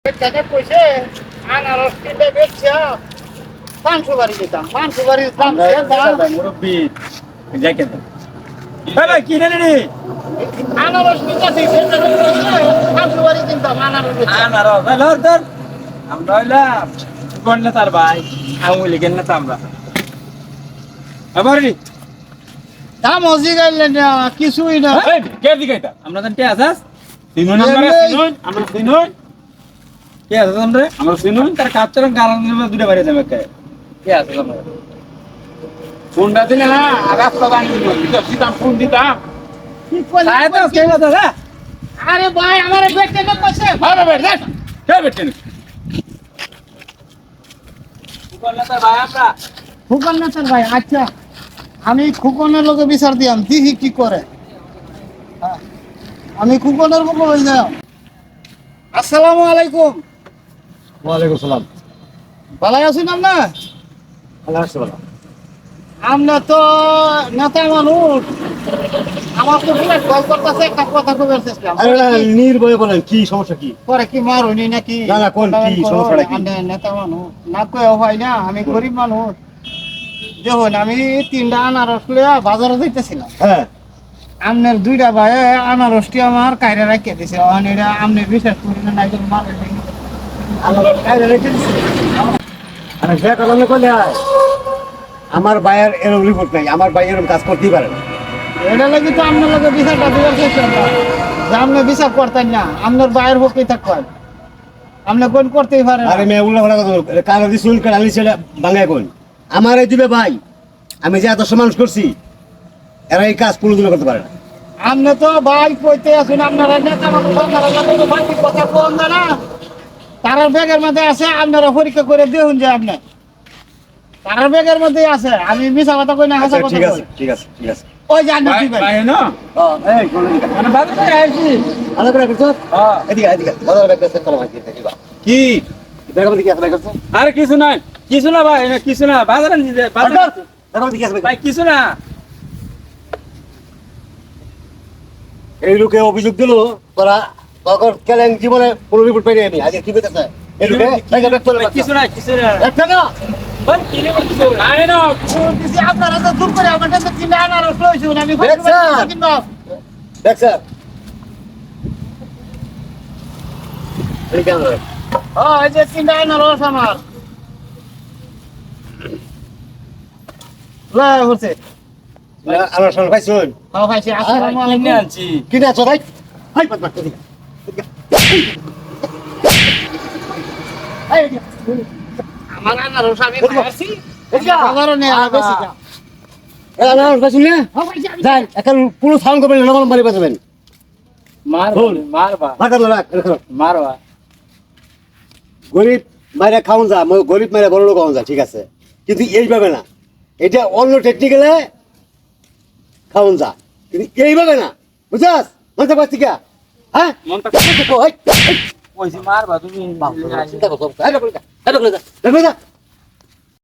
টাকা কইছে আনারস কিনলে বেচছে 500 বাড়ি দিতাম 500 বাড়ির দাম মুরব্বী দেখেন ভাই কিনে রে আনারস কিনতে 500 বাড়ি কিনতাম আনারস আনারস ধর ধর আমরা হইলাম কোনটা তার ভাই আমুলি কেন না আমরা আবার রে দাম হজি গাইলেন কিছুই না এই কে দিকে এটা আমরা জানতে আসাস তিন নম্বরে তিন আমরা তিন কে আসাস আমরা তিন তার কাপচরং কারণ দুটো বাড়ি যাবে কে আসাস আমরা ফোনটা দিলে না রাস্তা বানিয়ে দিতাম ফোন দিতাম কি করলে তাই তো কে কথা না আরে ভাই আমার বেটে না কইছে আরে বেট দেখ কে বেটেন কোনটা তার ভাই আমরা খুকন না স্যার ভাই আচ্ছা আমি খুকনের লোকে বিচার দিয়াম দিহি কি করে হ্যাঁ, আমি খুকনের লোকে হই না আসসালামু আলাইকুম ওয়ালাইকুম সালাম। ভালো আছেন আপনি আল্লাহ হাফেজ। আমরা তো নেতা মানুষ আমার তো বিরাট কল করতেছে একটা কথা কইবার চেষ্টা আরে না, নির্ভয়ে বলেন কি সমস্যা কি? পরে কি মারুনি নাকি না, না, কোন কি সমস্যাটা কি? আমরা নেতা মানুষ না কই হয় না আমি গরিব মানুষ দেখুন আমি 3টা আনারস লইয়া বাজারে যাইতেছিলাম হ্যাঁ, আমনের 2টা ভাই আনারসটি আমার কাইরে রাখিয়ে দিছে অন এটা আমনে বিশ্বাস করি না নাই তো মারে আমার কাইরে রেখে দিছি। আরে সে কথা না কইলে হয়। আমার ভাইয়ের এরকম রিপোর্ট নাই, আমার ভাই এরকম কাজ করতেই পারে না। এটা লাগি তো আপনার লগে বিচারটা দিবার চেষ্টা যে আপনি বিচার করতেন না আপনার বাইরের পক্ষেই থাকবেন আপনি কোন করতেই পারেন আরে মেয়ে উল্লা কথা কথা বলবো। কালো দি চুল কালি সেটা ভাঙায় কোন আমারে দিবে ভাই, আমি যে এত মানুষ করছি এরা এই কাজ কোনোদিনও করতে পারে না। আপনি তো ভাই কইতে আছেন আপনারা নেতা মানুষ আপনারা যখন বাকি কথা কোন না তারার ব্যাগের মধ্যে আছে আপনারা পরীক্ষা করে দেখুন যে আপনি তারার ব্যাগের মধ্যে আছে আমি মিছা কথা কই না হাসা আচ্ছা, কথা ঠিক আছে কই ঠিক আছে ঠিক আছে। ওই জানি ভাই দিবেন ভাই না এই কোন দিকে মানে বাজারে আইছি ভালো করে করছো? হ্যাঁ এদিকে এদিকে ভালো করে করছো চলো ভাই দিবা কি দেখো দিকে আসলে করছো আরে কিছু নাই কিছু না ভাই না কিছু না বাজারে নিয়ে বাজারে দেখো দিকে আসলে ভাই কিছু না এই লোকে অভিযোগ দিল তোরা তখন কেলেন জীবনে কোনো রিপোর্ট পাইনি আমি আগে কি পেতেছে এই লোকে কিছু না কিছু না একটা না ভাই কি রে কিছু আরে না দিছি আপনারা তো দূর করে আমার কাছে কিনে আনারস লইছুন আমি দেখছেন? কিনবো দেখ স্যার এই কেন রে? ও এই যে কিনে আনারস আমার লয় হচ্ছে আমার সঙ্গে পাইছুন হ্যাঁ ভাইছি আসসালামু কিনে আলাইকুম আনছি কিনে আছো ভাই হাই বদমাশ এদিকে এই যে, আমার আনারস আমি খাইছি এদিকে বাজারও নিয়ে বেশি দাম। আমার পাইছুন না হ্যাঁ ভাইছি, আমি- যাই এখন পুরো সাউন্ড করবেন নরমাল মারি পাবেন মার ভুল। মারবা মাথা রাখ মারবা গরিব মাইরা খাওন যা গরিব মাইরা বড় লোক খাওন যা ঠিক আছে কিন্তু এইভাবে না এটা অন্য টেকনিক্যালে খাওন যা কিন্তু এইভাবে না বুঝছাস মনটা পাচ্ছি কে হ্যাঁ মনটা ওই কইছি মারবা তুমি চিন্তা করছো